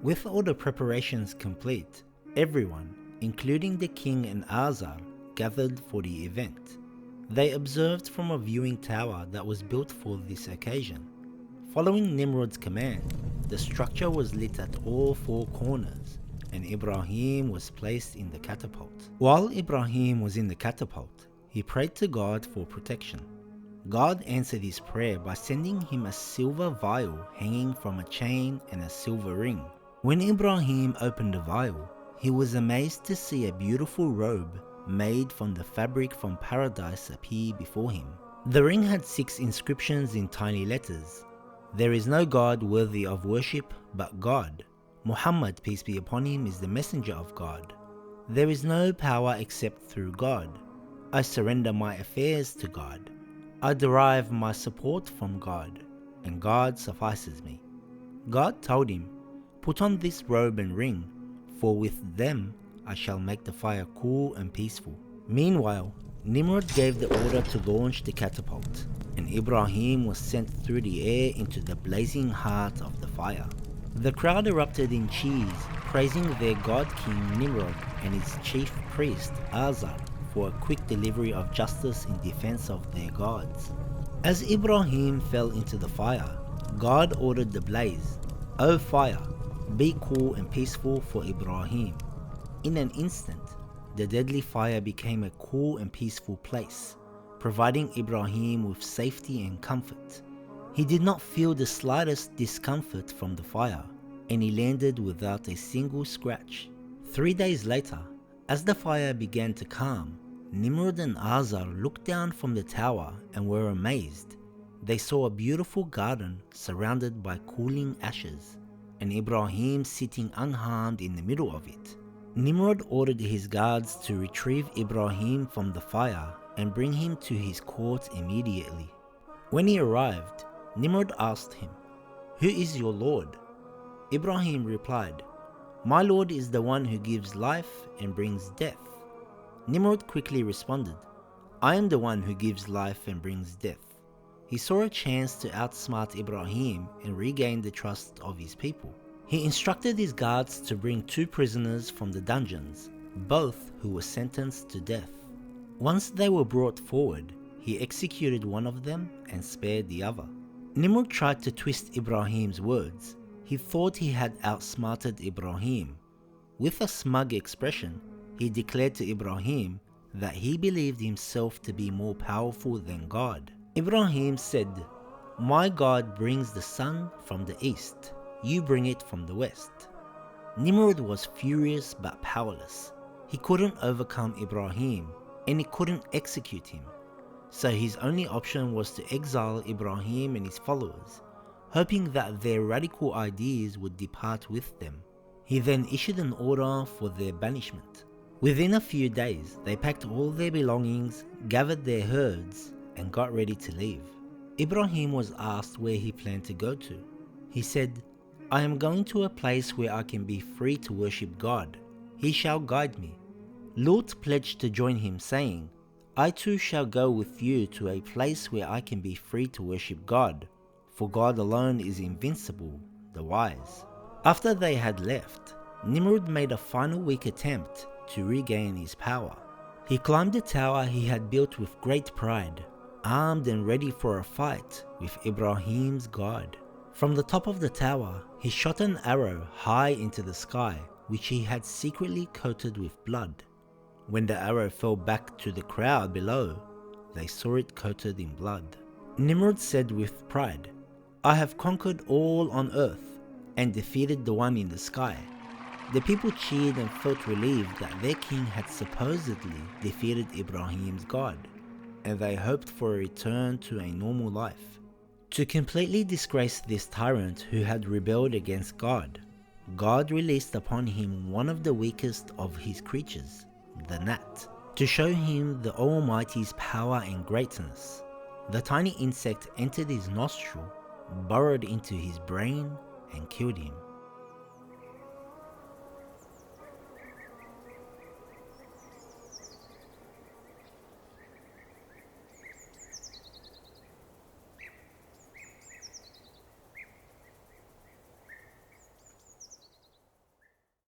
With all the preparations complete, everyone, including the king and Azar, gathered for the event. They observed from a viewing tower that was built for this occasion. Following Nimrod's command, the structure was lit at all four corners, and Ibrahim was placed in the catapult. While Ibrahim was in the catapult, he prayed to God for protection. God answered his prayer by sending him a silver vial hanging from a chain and a silver ring. When Ibrahim opened the vial, he was amazed to see a beautiful robe made from the fabric from paradise appear before him. The ring had 6 inscriptions in tiny letters. There is no God worthy of worship but God. Muhammad, peace be upon him, is the messenger of God. There is no power except through God. I surrender my affairs to God. I derive my support from God, and God suffices me. God told him, "Put on this robe and ring, for with them I shall make the fire cool and peaceful." Meanwhile, Nimrod gave the order to launch the catapult, and Ibrahim was sent through the air into the blazing heart of the fire. The crowd erupted in cheers, praising their god king Nimrod and his chief priest Azar for a quick delivery of justice in defense of their gods. As Ibrahim fell into the fire, God ordered the blaze, "O fire, be cool and peaceful for Ibrahim." In an instant, the deadly fire became a cool and peaceful place, providing Ibrahim with safety and comfort. He did not feel the slightest discomfort from the fire, and he landed without a single scratch. 3 days later, as the fire began to calm, Nimrod and Azar looked down from the tower and were amazed. They saw a beautiful garden surrounded by cooling ashes, and Ibrahim sitting unharmed in the middle of it. Nimrod ordered his guards to retrieve Ibrahim from the fire and bring him to his court immediately. When he arrived, Nimrod asked him, "Who is your Lord?" Ibrahim replied, "My Lord is the one who gives life and brings death." Nimrod quickly responded, "I am the one who gives life and brings death." He saw a chance to outsmart Ibrahim and regain the trust of his people. He instructed his guards to bring 2 prisoners from the dungeons, both who were sentenced to death. Once they were brought forward, he executed one of them and spared the other. Nimrod tried to twist Ibrahim's words. He thought he had outsmarted Ibrahim. With a smug expression, he declared to Ibrahim that he believed himself to be more powerful than God. Ibrahim said, "My God brings the sun from the east. You bring it from the west." Nimrod was furious but powerless. He couldn't overcome Ibrahim, and he couldn't execute him. So his only option was to exile Ibrahim and his followers, hoping that their radical ideas would depart with them. He then issued an order for their banishment. Within a few days, they packed all their belongings, gathered their herds, and got ready to leave. Ibrahim was asked where he planned to go to. He said, "I am going to a place where I can be free to worship God. He shall guide me." Lut pledged to join him, saying, "I too shall go with you to a place where I can be free to worship God, for God alone is invincible, the wise." After they had left, Nimrod made a final weak attempt to regain his power. He climbed the tower he had built with great pride, armed and ready for a fight with Ibrahim's God. From the top of the tower, he shot an arrow high into the sky, which he had secretly coated with blood. When the arrow fell back to the crowd below, they saw it coated in blood. Nimrod said with pride, "I have conquered all on earth and defeated the one in the sky." The people cheered and felt relieved that their king had supposedly defeated Ibrahim's God, and they hoped for a return to a normal life. To completely disgrace this tyrant who had rebelled against God, God released upon him one of the weakest of his creatures, the gnat, to show him the Almighty's power and greatness. The tiny insect entered his nostril, burrowed into his brain, and killed him.